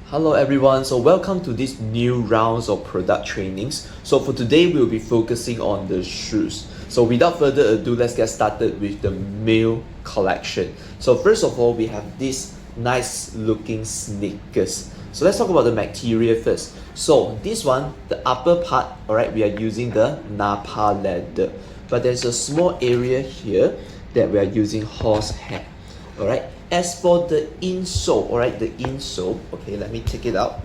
Hello everyone, so welcome to this new rounds of product trainings. So for today we'll be focusing on the shoes. So without further ado, let's get started with the male collection. So first of all, we have these nice looking sneakers. So let's talk about the material first. So this one, the upper part, alright, we are using the Napa leather. But there's a small area here that we are using horsehair. Alright, as for the insole, alright, the insole, okay, let me take it out.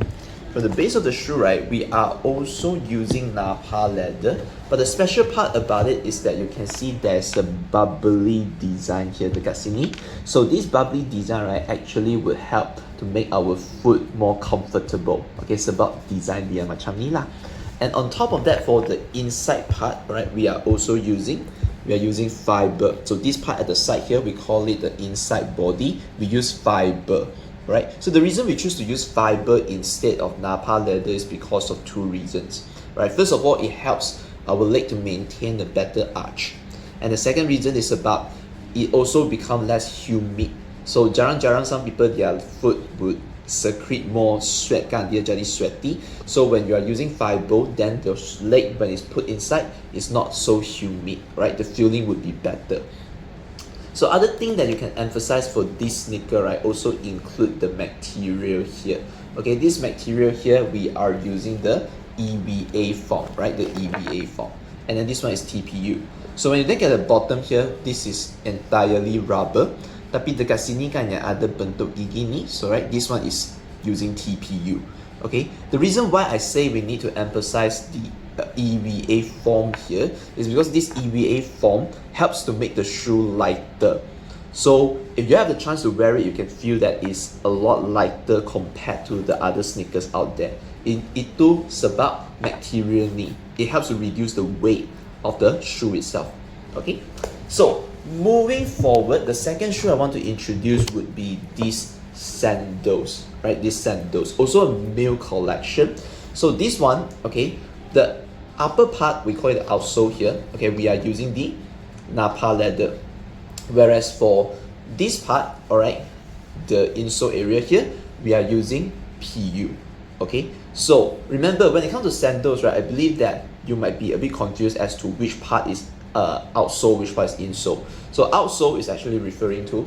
For the base of the shoe, right, we are also using Napa leather, but the special part about it is that you can see there's a bubbly design here dekat sini. So this bubbly design, right, actually would help to make our foot more comfortable. Okay, sebab design dia macam ni lah. And on top of that, for the inside part, right, we are also using fiber. So this part at the side here, we call it the inside body. We use fiber, right? So the reason we choose to use fiber instead of Napa leather is because of two reasons, right? First of all, it helps our leg to maintain a better arch. And the second reason is about it also become less humid. So jarang-jarang some people, their foot would secrete more sweat kan, dia jadi sweaty. So when you are using fiber, then the leg, when it's put inside, is not so humid, right? The feeling would be better. So other thing that you can emphasize for this sneaker, right, also include the material here. Okay, this material here, we are using the EVA foam, right? The EVA foam. And then this one is TPU. So when you look at the bottom here, this is entirely rubber. Tapi dekat sini kan yang ada bentuk gigi ni, so right, this one is using TPU. Okay, the reason why I say we need to emphasize the EVA foam here is because this EVA foam helps to make the shoe lighter. So if you have the chance to wear it, you can feel that it's a lot lighter compared to the other sneakers out there. Itu sebab material ni, it helps to reduce the weight of the shoe itself. Okay, so moving forward, the second shoe I want to introduce would be these sandals, right? These sandals, also a male collection. So this one, okay, the upper part, we call it the outsole here. Okay, we are using the Napa leather. Whereas for this part, alright, the insole area here, we are using PU. Okay, so remember when it comes to sandals, right, I believe that you might be a bit confused as to which part is outsole, which part is insole. So outsole is actually referring to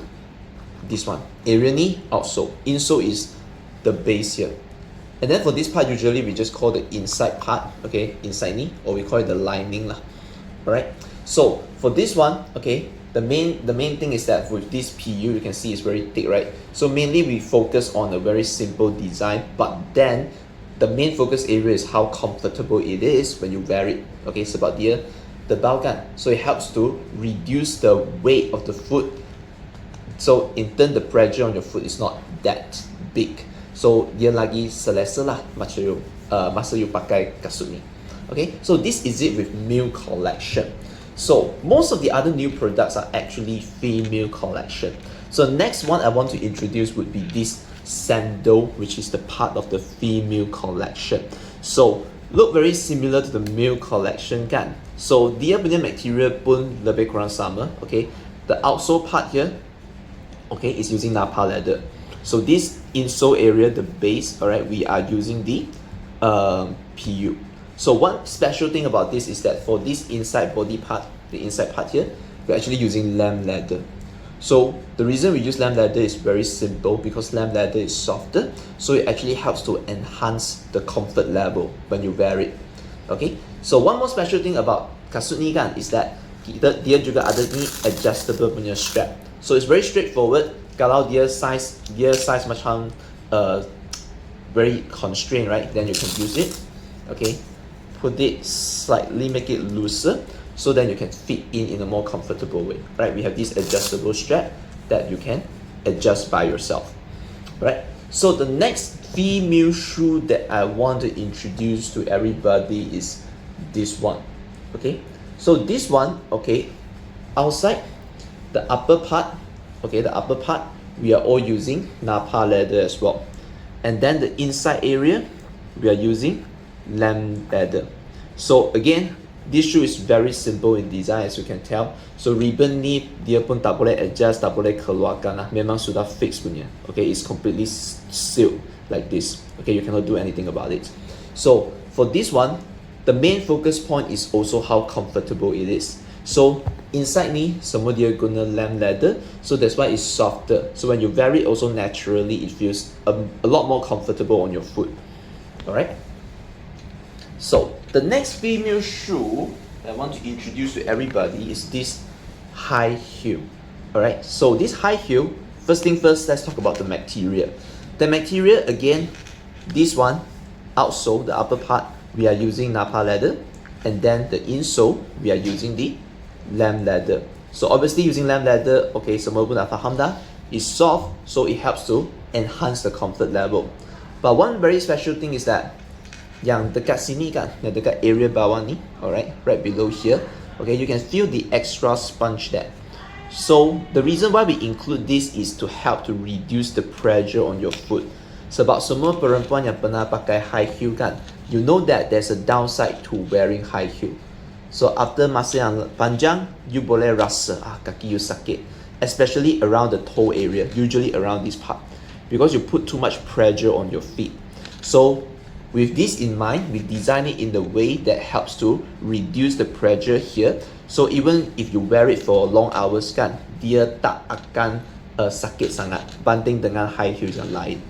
this one, area ni outsole. Insole is the base here. And then for this part, usually we just call the inside part, okay, inside ni, or we call it the lining lah. Alright. So for this one, okay, the main thing is that with this PU, you can see it's very thick, right? So mainly we focus on a very simple design, but then the main focus area is how comfortable it is when you wear it. Okay, sebab dia tebal kan, so it helps to reduce the weight of the foot. So in turn, the pressure on your foot is not that big. So dia lagi selesa lah masa you pakai kasut ni. Okay, so this is it with male collection. So most of the other new products are actually female collection. So next one I want to introduce would be this sandal, which is the part of the female collection. So look very similar to the male collection kan. So dia punya material pun lebih kurang sama. Okay, the outsole part here, okay, is using Napa leather. So this insole area, the base, alright, we are using the PU. So one special thing about this is that for this inside body part, the inside part here, we're actually using lamb leather. So the reason we use lamb leather is very simple, because lamb leather is softer, so it actually helps to enhance the comfort level when you wear it. Okay, so one more special thing about kasut ni kan is that dia juga ada ni adjustable punya strap. So it's very straightforward. Kalau dia size macam very constrained, right, then you can use it. Okay, put it slightly, make it looser, so then you can fit in a more comfortable way, right? We have this adjustable strap that you can adjust by yourself, right? So the next female shoe that I want to introduce to everybody is this one. Okay, so this one, okay, outside the upper part, okay, the upper part, we are all using Napa leather as well. And then the inside area, we are using lamb leather. So again, this shoe is very simple in design, as you can tell. So ribbon ni dia pun tak boleh adjust, tak boleh keluarkan lah. Memang sudah fix punya. Okay, it's completely sealed. like this. Okay, you cannot do anything about it. So for this one, the main focus point is also how comfortable it is. So inside ni, semua dia guna lamb leather, so that's why it's softer. So when you wear it also naturally, it feels a lot more comfortable on your foot. Alright? So the next female shoe I want to introduce to everybody is this high heel. Alright, so this high heel, first thing first, let's talk about the material. The material, again, this one, outsole, the upper part, we are using Napa leather, and then the insole, we are using the lamb leather. So obviously using lamb leather, okay, semua pun dah faham dah, is soft, so it helps to enhance the comfort level. But one very special thing is that yang dekat sini kan, yang dekat area bawah ni, alright, right below here, okay, you can feel the extra sponge there. So the reason why we include this is to help to reduce the pressure on your foot. Sebab semua perempuan yang pernah pakai high heel kan, you know that there's a downside to wearing high heel. So after masa yang panjang, you boleh rasa kaki you sakit, especially around the toe area, usually around this part, because you put too much pressure on your feet. So with this in mind, we design it in the way that helps to reduce the pressure here. So even if you wear it for long hours kan, dia tak akan sakit sangat banding dengan high heels yang lain.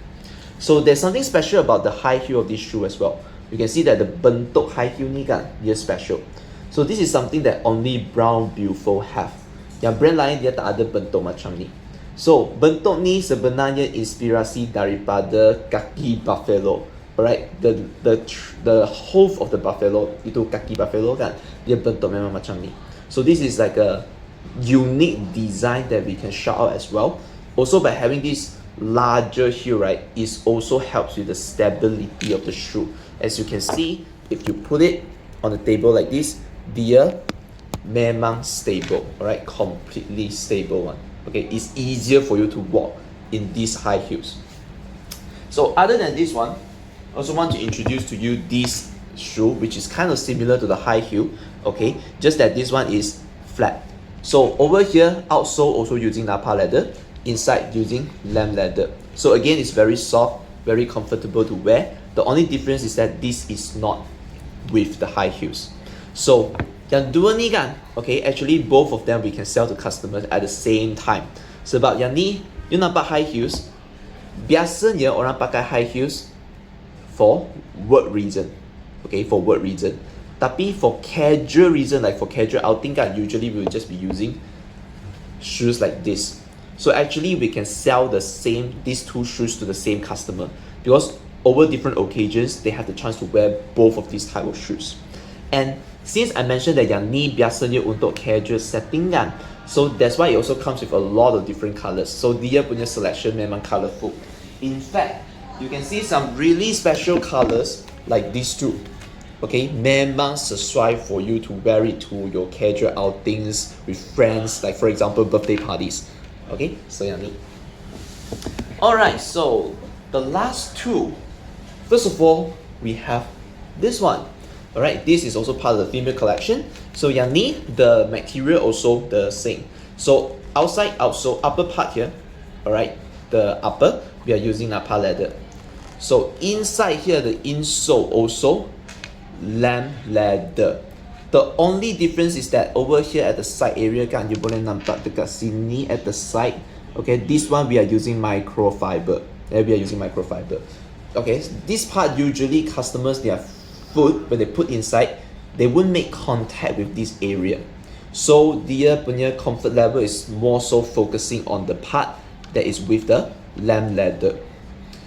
So there's something special about the high heel of this shoe as well. You can see that the bentuk high heel ni kan, dia special. So this is something that only Braun Buffel have. Yang brand lain dia tak ada bentuk macam ni. So bentuk ni sebenarnya inspirasi daripada kaki buffalo. Alright, the hoof of the buffalo, itu kaki buffalo kan, dia bentuk memang macam ni. So this is like a unique design that we can shout out as well. Also by having this larger heel, right, it also helps with the stability of the shoe. As you can see, if you put it on the table like this, dia memang stable, alright, completely stable one. Okay, it's easier for you to walk in these high heels. So other than this one, I also want to introduce to you this shoe, which is kind of similar to the high heel, okay, just that this one is flat. So over here, outsole also using Napa leather, inside using lamb leather. So again, it's very soft, very comfortable to wear. The only difference is that this is not with the high heels. So yang dua ni kan, okay, actually both of them we can sell to customers at the same time. Sebab yang ni, you nampak high heels, biasanya orang pakai high heels for work reason, okay, for work reason. Tapi for casual reason, like for casual outing kan, usually we will just be using shoes like this. So actually we can sell these two shoes to the same customer, because over different occasions they have the chance to wear both of these type of shoes. And since I mentioned that yang ni biasanya untuk casual setting kan, so that's why it also comes with a lot of different colors. So dia punya selection memang colorful. In fact, you can see some really special colors like these two. Okay, memang sesuai for you to wear it to your casual outings with friends, like for example birthday parties. Okay, so yang ni. Alright, so the last two. First of all, we have this one. Alright, this is also part of the female collection. So yang ni, the material also the same. So outside, outsole, upper part here, alright, the upper, we are using Napa leather. So inside here, the insole also lamb leather. The only difference is that over here at the side area kan, you boleh nampak dekat sini at the side. Okay, this one we are using microfiber. We are using microfiber. Okay, this part usually customers, their foot when they put inside, they won't make contact with this area. So dia punya comfort level is more so focusing on the part that is with the lamb leather.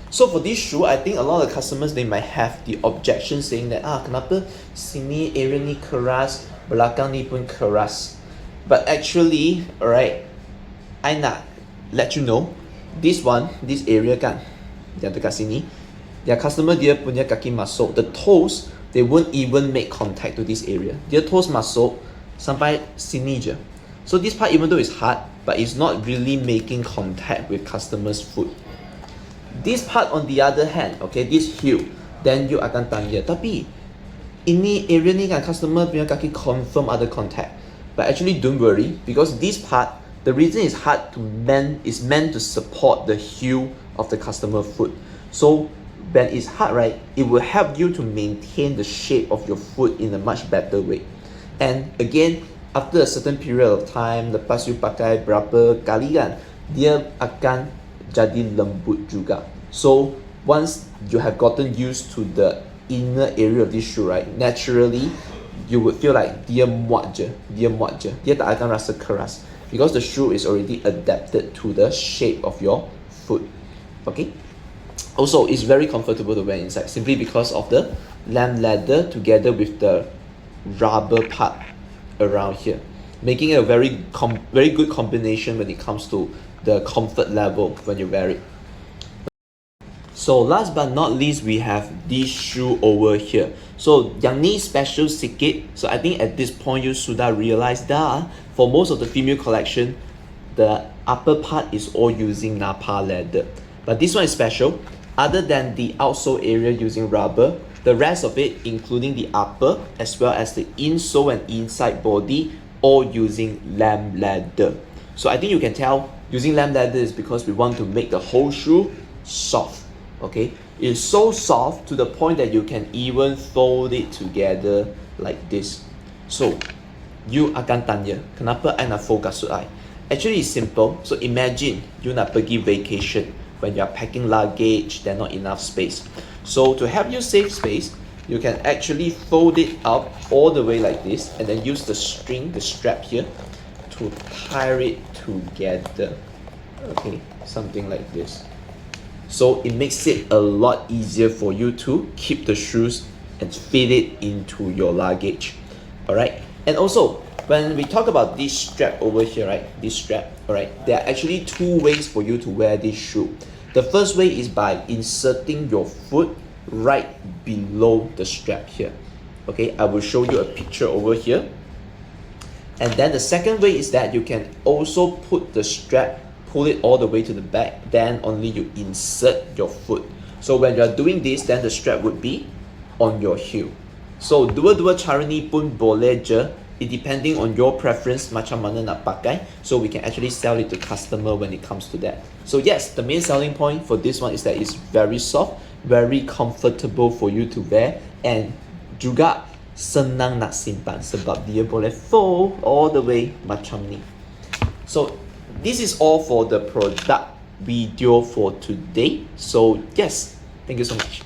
So for this shoe, I think a lot of customers, they might have the objection saying that kenapa sini area ni keras, belakang ni pun keras. But actually, alright, I nak let you know, this area kan, yang dekat sini, their customer dia punya kaki masuk, the toes, they won't even make contact to this area. Their toes masuk sampai sini je. So this part, even though it's hard, but it's not really making contact with customers' foot. This part on the other hand, okay, this heel, then you akan tanya, tapi ini area ni kan customer punya kaki confirm ada contact. But actually don't worry, because this part, the reason it's hard to is meant to support the heel of the customer foot. So when it's hard, right, it will help you to maintain the shape of your foot in a much better way. And again, after a certain period of time, lepas you pakai berapa kali kan, dia akan jadi lembut juga. So once you have gotten used to the inner area of this shoe, right, naturally you would feel like dia muat je, dia tak akan rasa keras because the shoe is already adapted to the shape of your foot. Okay. Also, it's very comfortable to wear inside simply because of the lamb leather together with the rubber part around here, making it a very good combination when it comes to the comfort level when you wear it. So last but not least, we have this shoe over here. So yang ni special sikit. So I think at this point you sudah realize dah for most of the female collection, the upper part is all using Napa leather. But this one is special. Other than the outsole area using rubber, the rest of it, including the upper as well as the insole and inside body, all using lamb leather. So I think you can tell using lamb leather is because we want to make the whole shoe soft. Okay, it's so soft to the point that you can even fold it together like this. So you akan tanya, kenapa I nak fold kasut I? Actually, it's simple. So imagine you nak pergi vacation. When you are packing luggage, there's not enough space. So to help you save space, you can actually fold it up all the way like this and then use the string, the strap here, to tie it together. Okay, something like this. So it makes it a lot easier for you to keep the shoes and fit it into your luggage. Alright, and also when we talk about this strap over here, right, this strap, alright, there are actually two ways for you to wear this shoe. The first way is by inserting your foot right below the strap here. Okay, I will show you a picture over here. And then the second way is that you can also put the strap, pull it all the way to the back, then only you insert your foot. So when you are doing this, then the strap would be on your heel. So dua-dua cara ni pun boleh je. It depending on your preference macam mana nak pakai, so we can actually sell it to customer when it comes to that. So yes, the main selling point for this one is that it's very soft, very comfortable for you to wear, and juga senang nak simpan sebab dia boleh fold all the way macam ni. So this is all for the product video for today. So yes, thank you so much.